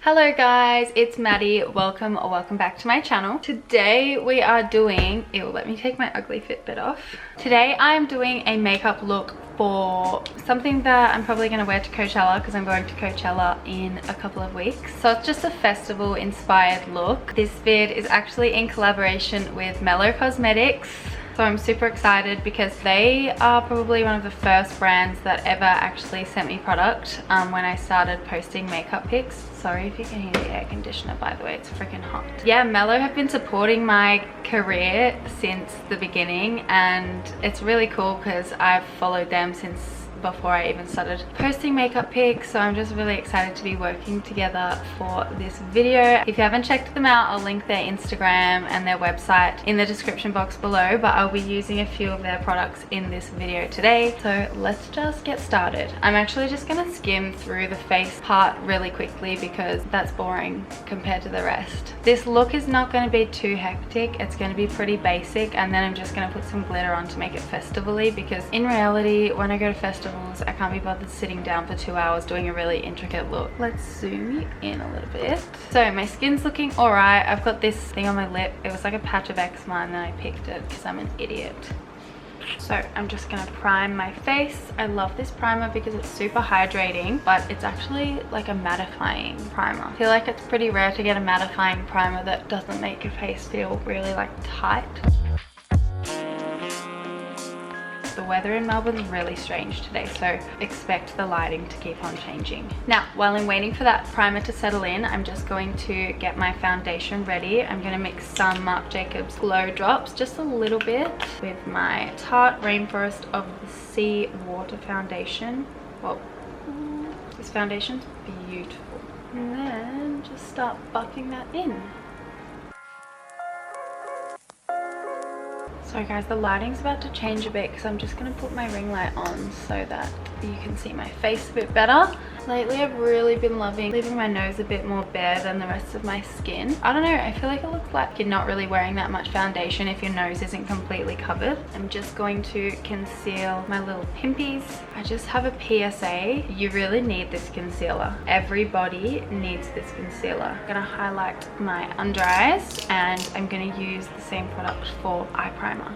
Hello guys, it's Maddie. Welcome back to my channel. Today we are doing, let me take my ugly Fitbit off. Today I'm doing a makeup look for something that I'm probably going to wear to Coachella because I'm going to Coachella in a couple of weeks. So it's just a festival inspired look. This vid is actually in collaboration with Mellow cosmetics. So I'm super excited because they are probably one of the first brands that ever actually sent me product when I started posting makeup pics. Sorry if you can hear the air conditioner, by the way, it's freaking hot. Yeah, Mellow have been supporting my career since the beginning, and it's really cool because I've followed them since before I even started posting makeup pics. So I'm just really excited to be working together for this video. If you haven't checked them out, I'll link their Instagram and their website in the description box below, but I'll be using a few of their products in this video today. So let's just get started. I'm actually just gonna skim through the face part really quickly because that's boring compared to the rest. This look is not going to be too hectic. It's going to be pretty basic, and then I'm just going to put some glitter on to make it festival-y, because in reality when I go to festivals I can't be bothered sitting down for 2 hours doing a really intricate look. Let's zoom you in a little bit. So my skin's looking alright. I've got this thing on my lip. It was like a patch of eczema and then I picked it because I'm an idiot. So I'm just gonna prime my face. I love this primer because it's super hydrating, but it's actually like a mattifying primer. I feel like it's pretty rare to get a mattifying primer that doesn't make your face feel really like tight. The weather in Melbourne is really strange today, so expect the lighting to keep on changing. Now, while I'm waiting for that primer to settle in, I'm just going to get my foundation ready. I'm going to mix some Marc Jacobs Glow Drops, just a little bit, with my Tarte Rainforest of the Sea Water Foundation. Whoa, this foundation's beautiful. And then just start buffing that in. So guys, the lighting's about to change a bit because I'm just going to put my ring light on so that you can see my face a bit better. Lately I've really been loving leaving my nose a bit more bare than the rest of my skin. I don't know, I feel like it looks like you're not really wearing that much foundation if your nose isn't completely covered. I'm just going to conceal my little pimpies. I just have a PSA. You really need this concealer. Everybody needs this concealer. I'm going to highlight my under eyes, and I'm going to use the same product for eye primer.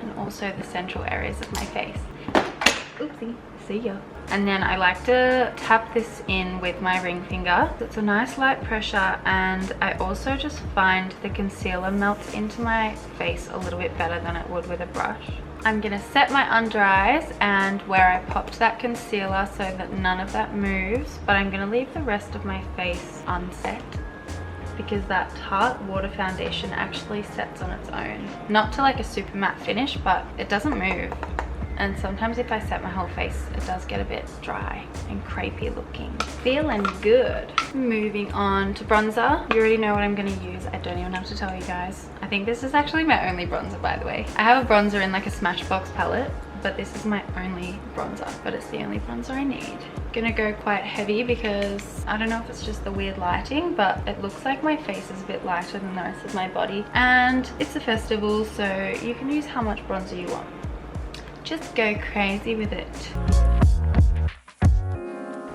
And also the central areas of my face. Oopsie, see ya. And then I like to tap this in with my ring finger. It's a nice light pressure, and I also just find the concealer melts into my face a little bit better than it would with a brush. I'm gonna set my under eyes and where I popped that concealer so that none of that moves, but I'm gonna leave the rest of my face unset, because that Tarte water foundation actually sets on its own. Not to like a super matte finish, but it doesn't move. And sometimes if I set my whole face, it does get a bit dry and crepey looking. Feeling good. Moving on to bronzer. You already know what I'm gonna use. I don't even have to tell you guys. I think this is actually my only bronzer, by the way. I have a bronzer in like a Smashbox palette, but this is my only bronzer, but it's the only bronzer I need. Gonna go quite heavy because I don't know if it's just the weird lighting, but it looks like my face is a bit lighter than the rest of my body, and it's a festival, so you can use how much bronzer you want. Just go crazy with it.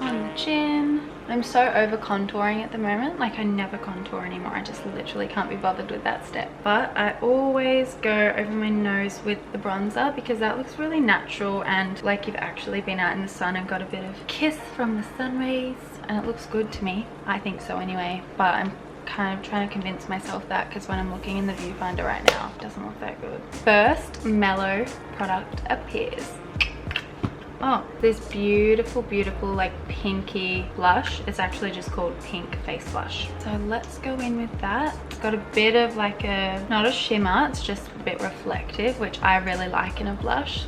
On the chin. I'm so over contouring at the moment. Like, I never contour anymore. I just literally can't be bothered with that step. But I always go over my nose with the bronzer because that looks really natural and like you've actually been out in the sun and got a bit of kiss from the sun rays, and it looks good to me. I think so anyway, but I'm kind of trying to convince myself that because when I'm looking in the viewfinder right now, it doesn't look that good. First Mellow product appears. Oh, this beautiful like pinky blush. It's actually just called Pink Face Blush. So let's go in with that. It's got a bit of like a, not a shimmer, it's just a bit reflective, which I really like in a blush.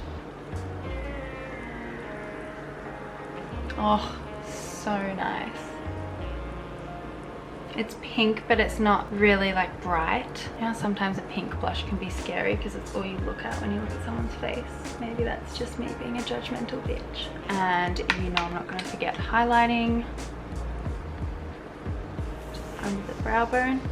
Oh, so nice. It's pink, but it's not really like bright. You know, sometimes a pink blush can be scary because it's all you look at when you look at someone's face. Maybe that's just me being a judgmental bitch. And you know I'm not going to forget highlighting just under the brow bone.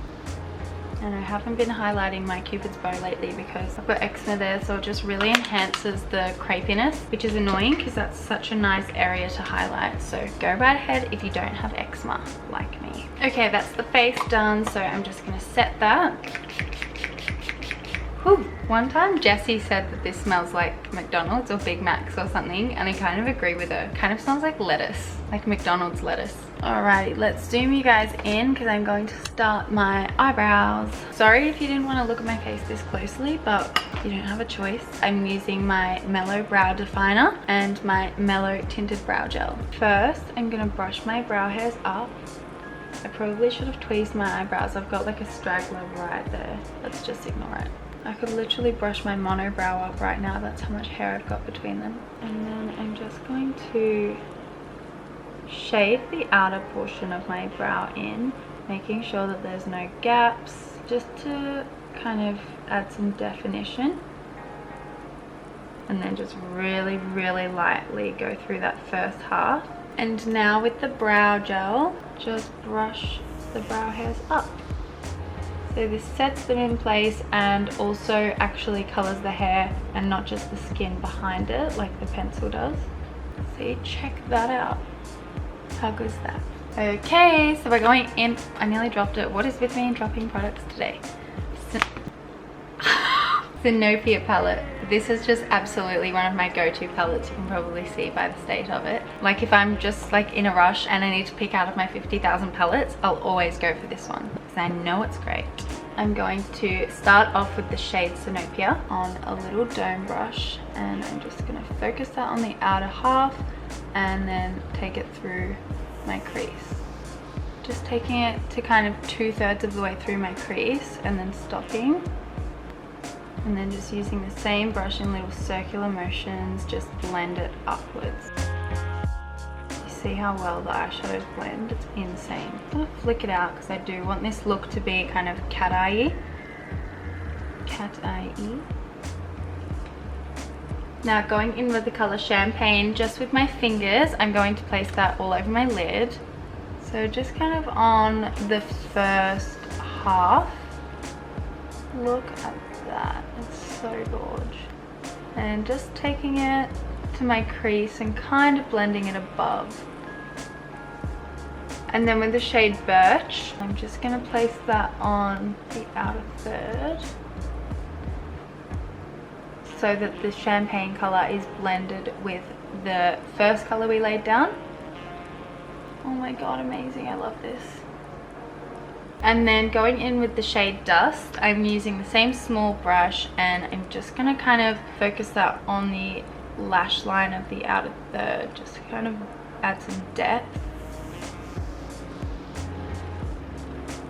And I haven't been highlighting my Cupid's bow lately because I've got eczema there, so it just really enhances the crepiness, which is annoying because that's such a nice area to highlight. So go right ahead if you don't have eczema like me. Okay, that's the face done, so I'm just gonna set that. Whew. One time Jessie said that this smells like McDonald's or Big Macs or something, and I kind of agree with her. Kind of smells like lettuce, like McDonald's lettuce. Alrighty, let's zoom you guys in because I'm going to start my eyebrows. Sorry if you didn't want to look at my face this closely, but you don't have a choice. I'm using my Mellow brow definer and my Mellow tinted brow gel. First, I'm gonna brush my brow hairs up. I probably should have tweezed my eyebrows. I've got like a straggler right there. Let's just ignore it. I could literally brush my monobrow up right now. That's how much hair I've got between them. And then I'm just going to shade the outer portion of my brow in, making sure that there's no gaps, just to kind of add some definition. And then just really, really lightly go through that first half. And now with the brow gel, just brush the brow hairs up. So this sets them in place and also actually colors the hair and not just the skin behind it like the pencil does. See, check that out. How good is that? Okay, so we're going in. I nearly dropped it. What is with me in dropping products today? Zenopia palette. This is just absolutely one of my go-to palettes. You can probably see by the state of it. Like if I'm just like in a rush and I need to pick out of my 50,000 palettes, I'll always go for this one because I know it's great. I'm going to start off with the shade Zenopia on a little dome brush, and I'm just going to focus that on the outer half and then take it through my crease. Just taking it to kind of 2/3 of the way through my crease and then stopping. And then just using the same brush in little circular motions, just blend it upwards. You see how well the eyeshadows blend? It's insane. I'm gonna flick it out because I do want this look to be kind of cat eye-y. Cat eye-y. Now going in with the color Champagne, just with my fingers, I'm going to place that all over my lid. So just kind of on the first half. Look at that, it's so gorge. And just taking it to my crease and kind of blending it above. And then with the shade Birch, I'm just gonna place that on the outer third so that the Champagne color is blended with the first color we laid down. Oh my god, amazing, I love this. And then going in with the shade Dust, I'm using the same small brush and I'm just going to kind of focus that on the lash line of the outer third, just to kind of add some depth.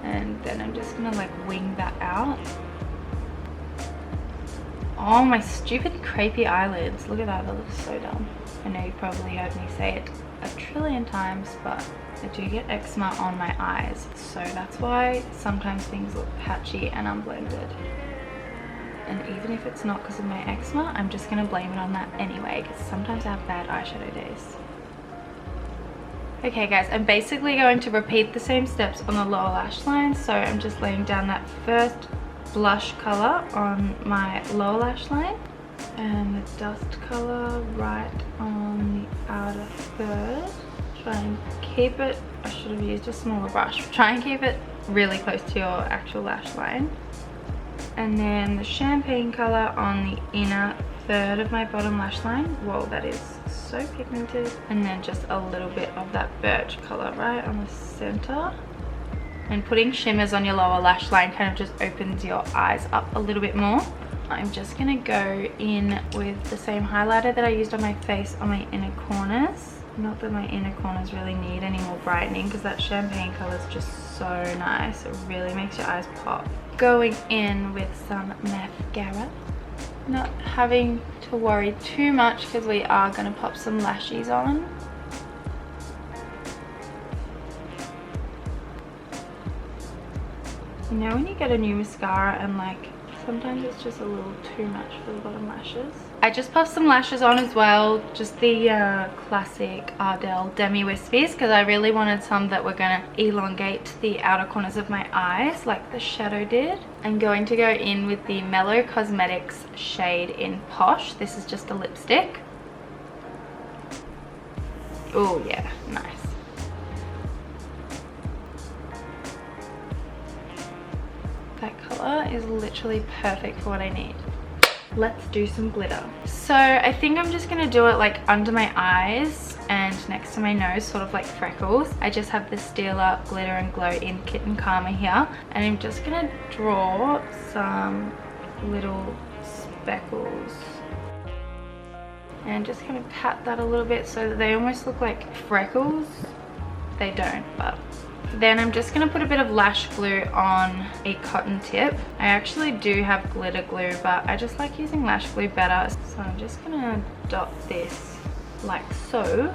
And then I'm just going to like wing that out. Oh, my stupid crepey eyelids. Look at that, that looks so dumb. I know you've probably heard me say it a trillion times, but I do get eczema on my eyes, so that's why sometimes things look patchy and unblended. And even if it's not because of my eczema, I'm just going to blame it on that anyway, because sometimes I have bad eyeshadow days. Okay guys, I'm basically going to repeat the same steps on the lower lash line, so I'm just laying down that first blush color on my lower lash line and the dust color right on the outer third. Try and keep it, I should have used a smaller brush, try and keep it really close to your actual lash line. And then the Champagne color on the inner third of my bottom lash line. Whoa, that is so pigmented. And then just a little bit of that Birch color right on the center. And putting shimmers on your lower lash line kind of just opens your eyes up a little bit more. I'm just gonna go in with the same highlighter that I used on my face on my inner corners. Not that my inner corners really need any more brightening because that Champagne color is just so nice. It really makes your eyes pop. Going in with some mascara. Not having to worry too much because we are going to pop some lashes on. You know when you get a new mascara and like sometimes it's just a little too much for the bottom lashes? I just puffed some lashes on as well, just the classic Ardelle Demi Wispies, because I really wanted some that were gonna elongate the outer corners of my eyes like the shadow did. I'm going to go in with the Mellow Cosmetics shade in Posh. This is just a lipstick. Oh yeah, nice. That color is literally perfect for what I need. Let's do some glitter. So I think I'm just gonna do it like under my eyes and next to my nose, sort of like freckles. I just have the STILA Glitter and Glow in Kitten Karma here, and I'm just gonna draw some little speckles and just kind of pat that a little bit so that they almost look like freckles. They don't, but then I'm just going to put a bit of lash glue on a cotton tip. I actually do have glitter glue, but I just like using lash glue better. So I'm just going to dot this like so.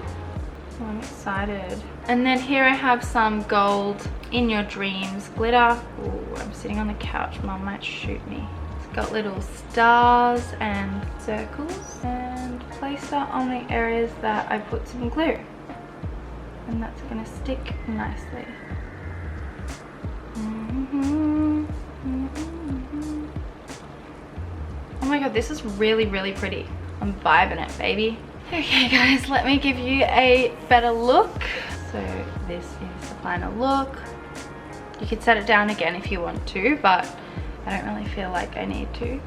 Oh, I'm excited. And then here I have some gold In Your Dreams glitter. Ooh, I'm sitting on the couch. Mum might shoot me. It's got little stars and circles, and place that on the areas that I put some glue. And that's gonna stick nicely. Oh my god, this is really, really pretty. I'm vibing it, baby. Okay guys, let me give you a better look. So this is the final look. You could set it down again if you want to, but I don't really feel like I need to.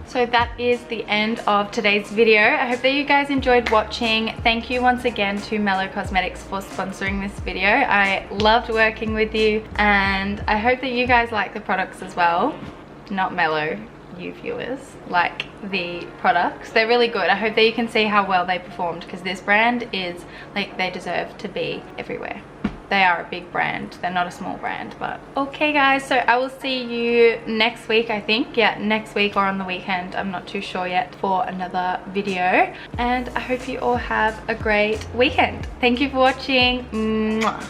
So that is the end of today's video. I hope that you guys enjoyed watching. Thank you once again to Mellow Cosmetics for sponsoring this video. I loved working with you, and I hope that you guys like the products as well. Not Mellow, you viewers, like the products. They're really good. I hope that you can see how well they performed, because this brand is like, they deserve to be everywhere. They are a big brand. They're not a small brand. But okay guys, so I will see you next week, I think. Yeah, next week or on the weekend, I'm not too sure yet, for another video. And I hope you all have a great weekend. Thank you for watching. Mwah.